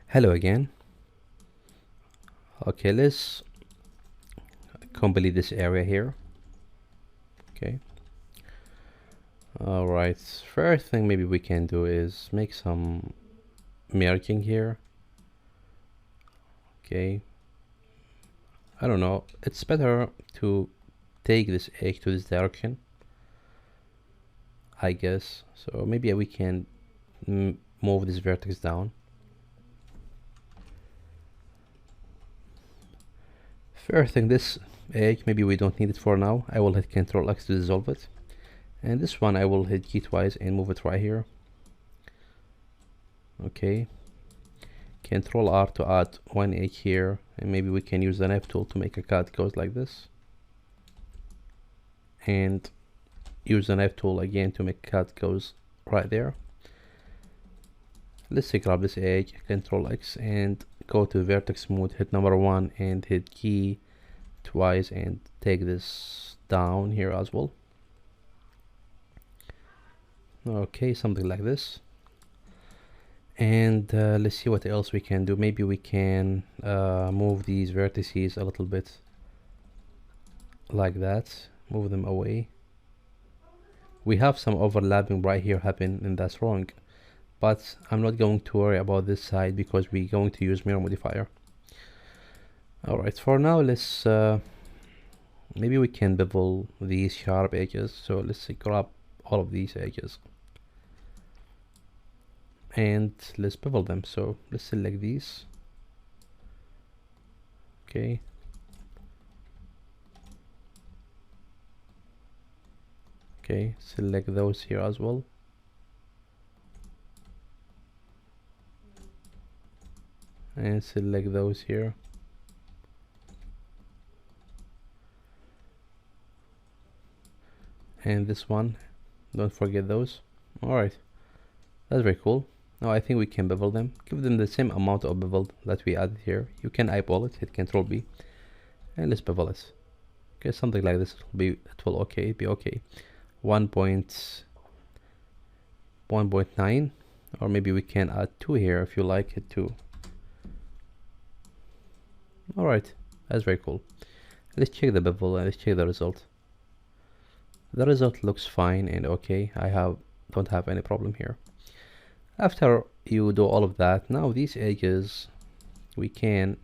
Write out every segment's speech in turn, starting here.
Hello again. Okay, let's complete this area here. Okay. Alright, first thing maybe we can do is make some marking here. Okay. I don't know. It's better to take this edge to this direction, I guess. So maybe we can move this vertex down. First thing, this edge, maybe we don't need it for now. I will hit Ctrl X to dissolve it. And this one I will hit key twice and move it right here. Okay. Ctrl R to add one edge here, and maybe we can use the knife tool to make a cut goes like this. And use the knife tool again to make a cut goes right there. Let's say grab this edge, Ctrl X, and go to vertex mode, hit number 1 and hit key twice and take this down here as well. Okay, something like this. And let's see what else we can do. Maybe we can move these vertices a little bit like that, move them away. We have some overlapping right here happen, and that's wrong, but I'm not going to worry about this side because we're going to use mirror modifier. Alright, for now let's maybe we can bevel these sharp edges. So let's grab all of these edges and let's bevel them. So let's select these. Okay. Okay, select those here as well. And select those here. And this one, don't forget those. Alright, that's very cool. Now I think we can bevel them, give them the same amount of bevel that we added here. You can eyeball it, hit Ctrl B, and let's bevel it. Okay, something like this will be okay. 1.9, or maybe we can add 2 here if you like it too. Alright, that's very cool. Let's check the bevel and let's check the result. The result looks fine and okay. Don't have any problem here. After you do all of that, now these edges we can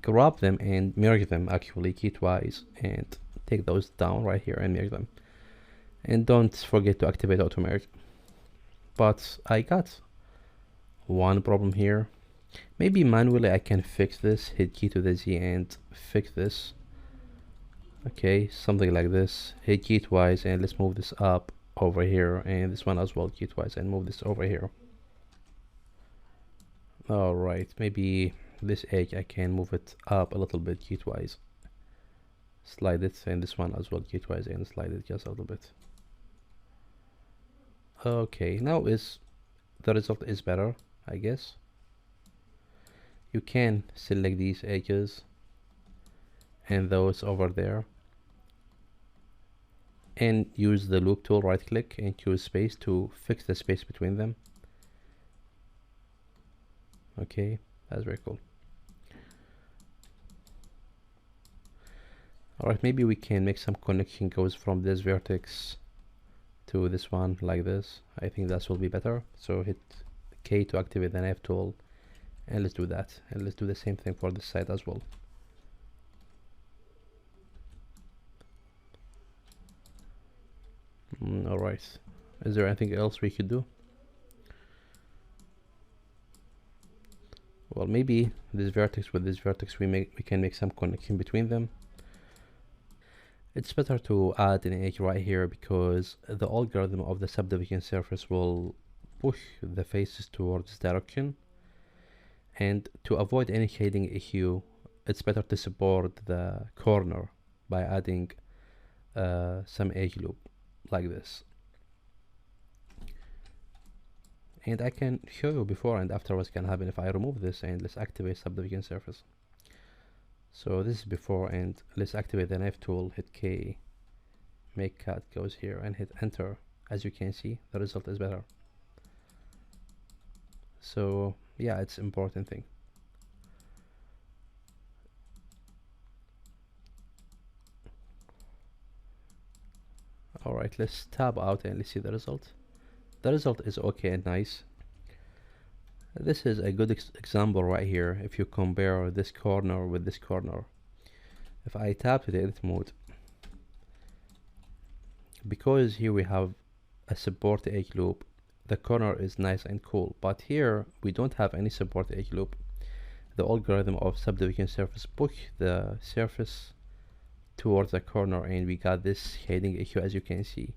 grab them and merge them, actually key twice, and take those down right here and merge them. And don't forget to activate auto merge. But I got one problem here. Maybe manually I can fix this, hit key to the Z and fix this. Okay, something like this. Hit key twice and let's move this up over here, and this one as well, key twice and move this over here. Alright, maybe this edge I can move it up a little bit, key twice. Slide it, and this one as well, key twice and slide it just a little bit. Okay, now the result is better, I guess. You can select these edges and those over there and use the loop tool, right click and choose space to fix the space between them. Okay, that's very cool. Alright, maybe we can make some connection goes from this vertex to this one like this. I think that will be better. So hit K to activate the knife tool, and let's do that, and let's do the same thing for this side as well. Alright, is there anything else we could do? Well, maybe this vertex with this vertex we can make some connection between them. It's better to add an edge right here because the algorithm of the subdivision surface will push the faces towards this direction, and to avoid any shading issue it's better to support the corner by adding some edge loop like this. And I can show you before and after what's gonna happen if I remove this, and let's activate subdivision surface. So this is before, and let's activate the knife tool, hit K, make cut goes here and hit enter. As you can see, the result is better. So Yeah, it's important thing. Alright, let's tab out and let's see the result. The result is okay and nice. This is a good example right here. If you compare this corner with this corner, if I tap to the edit mode, because here we have a support edge loop, the corner is nice and cool, but here we don't have any support edge loop. The algorithm of subdivision surface push the surface towards the corner, and we got this shading issue, as you can see.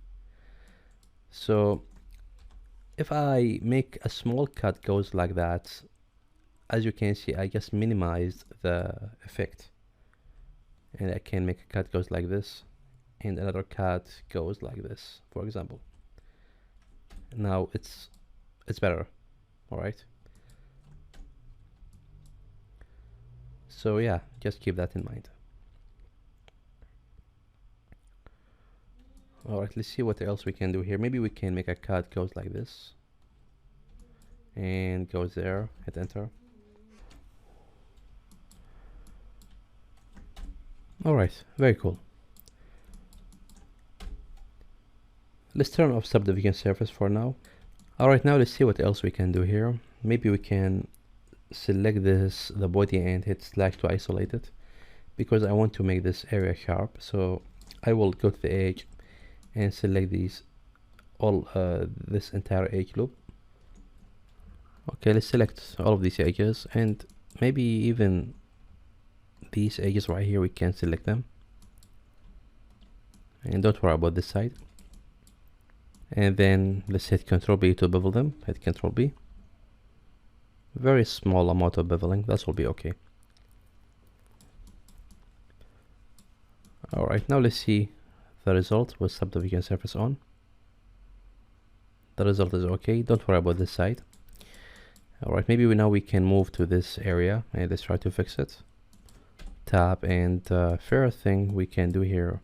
So if I make a small cut goes like that, as you can see, I just minimized the effect, and I can make a cut goes like this, and another cut goes like this, for example. Now it's better. All right, so yeah, just keep that in mind. Alright, let's see what else we can do here. Maybe we can make a cut goes like this and goes there, hit enter. Alright, very cool. Let's turn off subdivision surface for now. Alright, now let's see what else we can do here. Maybe we can select this, the body, and hit slash to isolate it, because I want to make this area sharp. So I will go to the edge and select these all this entire edge loop. Okay, let's select all of these edges, and maybe even these edges right here, we can select them, and don't worry about this side. And then let's hit Ctrl B to bevel them. Hit Ctrl B. Very small amount of beveling, that will be okay. Alright, now let's see the result with subdivision surface on. The result is okay, don't worry about this side. Alright, maybe now we can move to this area and let's try to fix it. Tab, and first thing we can do here,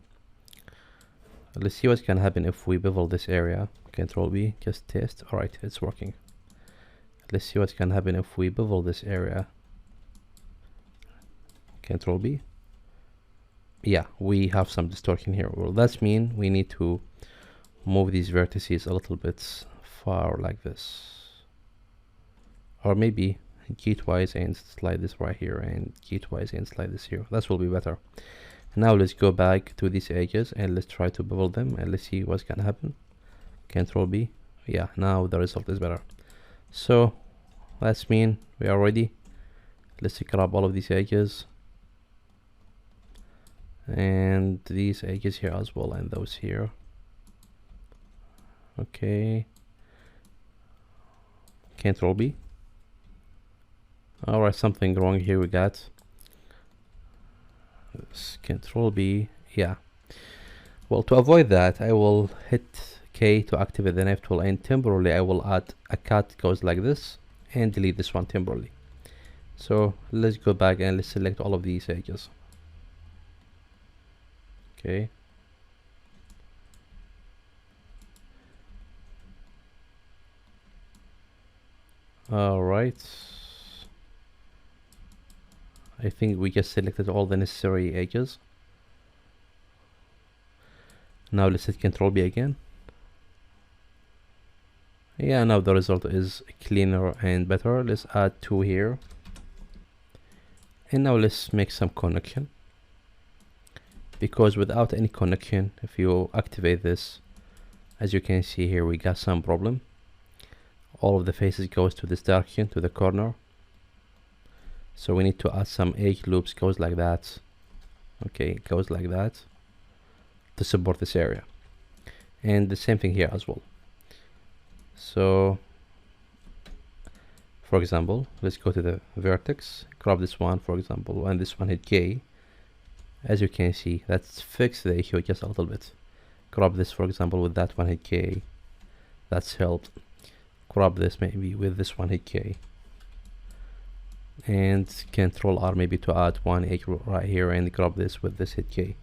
let's see what's gonna happen if we bevel this area. Control B, just test. Alright, it's working. Let's see what's gonna happen if we bevel this area. Control B. Yeah, we have some distortion here. Well, that's mean we need to move these vertices a little bit far like this, or maybe gate-wise and slide this right here, and gate-wise and slide this here. That will be better. Now let's go back to these edges and let's try to bevel them, and let's see what's gonna happen. Control B. Yeah, now the result is better. So that's mean we are ready. Let's grab all of these edges and these edges here as well, and those here. Okay, Control B. Alright, something wrong here. We got Control B. Yeah, well, to avoid that, I will hit K to activate the knife tool, and temporarily I will add a cut goes like this and delete this one temporarily. So let's go back and let's select all of these edges. Okay, all right, I think we just selected all the necessary edges. Now let's hit Control B again. Yeah, now the result is cleaner and better. Let's add 2 here, and now let's make some connection, because without any connection, if you activate this, as you can see here, we got some problem. All of the faces goes to this direction, to the corner, so we need to add some edge loops goes like that. Okay, it goes like that to support this area, and the same thing here as well. So for example, let's go to the vertex, grab this one for example, and this one hit K. As you can see, that's fixed the issue just a little bit. Grab this for example with that one, hit K. That's helped. Grab this maybe with this one, hit K. And Control R maybe to add one edge right here, and grab this with this, hit K.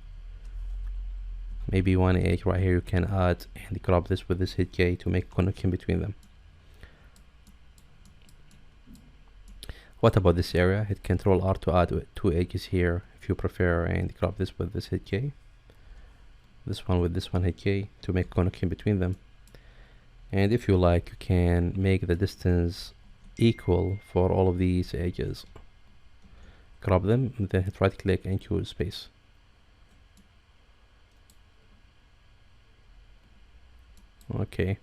Maybe one edge right here you can add and grab this with this, hit K, to make connection between them. What about this area? Hit Control R to add two edges here if you prefer, and crop this with this, hit K. This one with this one, hit K to make connection between them. And if you like, you can make the distance equal for all of these edges. Crop them, and then hit right click and choose space. Okay.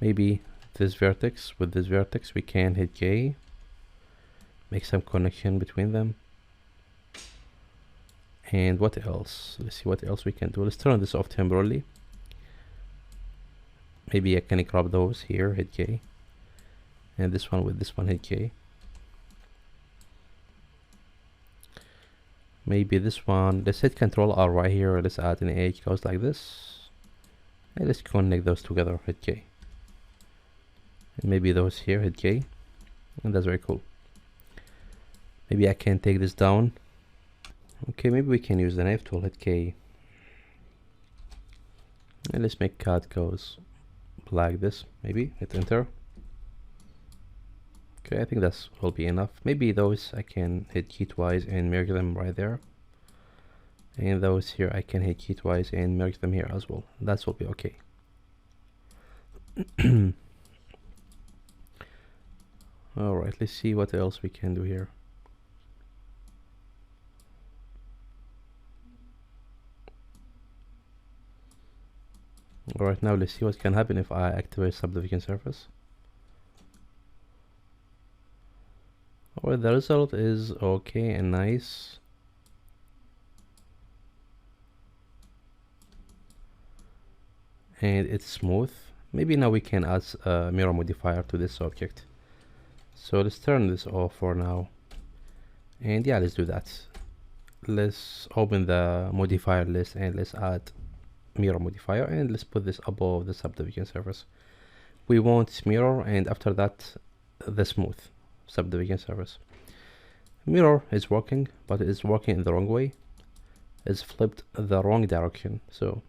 Maybe this vertex with this vertex, we can hit J, make some connection between them. And what else? Let's see what else we can do. Let's turn this off temporarily. Maybe I can crop those here, hit J. And this one with this one, hit J. Maybe this one, let's hit Control R right here. Let's add an edge, goes like this. And let's connect those together, hit J. And maybe those here, hit J. And that's very cool. Maybe I can take this down. Okay, maybe we can use the knife tool, hit K. And let's make cut goes like this, maybe, hit enter. Okay, I think that will be enough. Maybe those I can hit key twice and merge them right there. And those here I can hit key twice and merge them here as well. That will be okay. Alright, let's see what else we can do here. Alright, now let's see what can happen if I activate subdivision surface. Alright, the result is okay and nice. And it's smooth. Maybe now we can add a mirror modifier to this object. So let's turn this off for now. And yeah, let's do that. Let's open the modifier list and let's add mirror modifier, and let's put this above the subdivision surface. We want mirror, and after that the smooth subdivision surface. Mirror is working, but it is working in the wrong way. It's flipped the wrong direction. So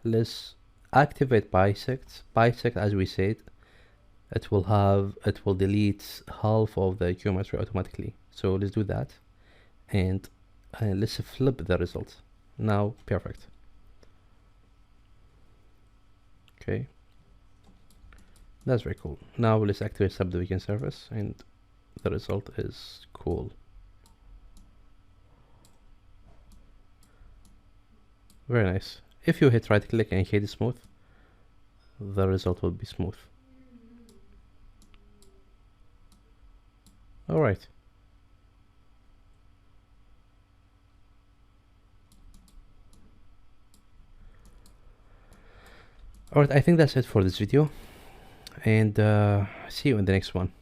let's activate bisect. Bisect, as we said, it will delete half of the geometry automatically. So let's do that, and let's flip the result. Now perfect. Okay, that's very cool. Now let's activate subdivision surface, and the result is cool. Very nice. If you hit right click and hit smooth, the result will be smooth. Alright. Alright, I think that's it for this video, and see you in the next one.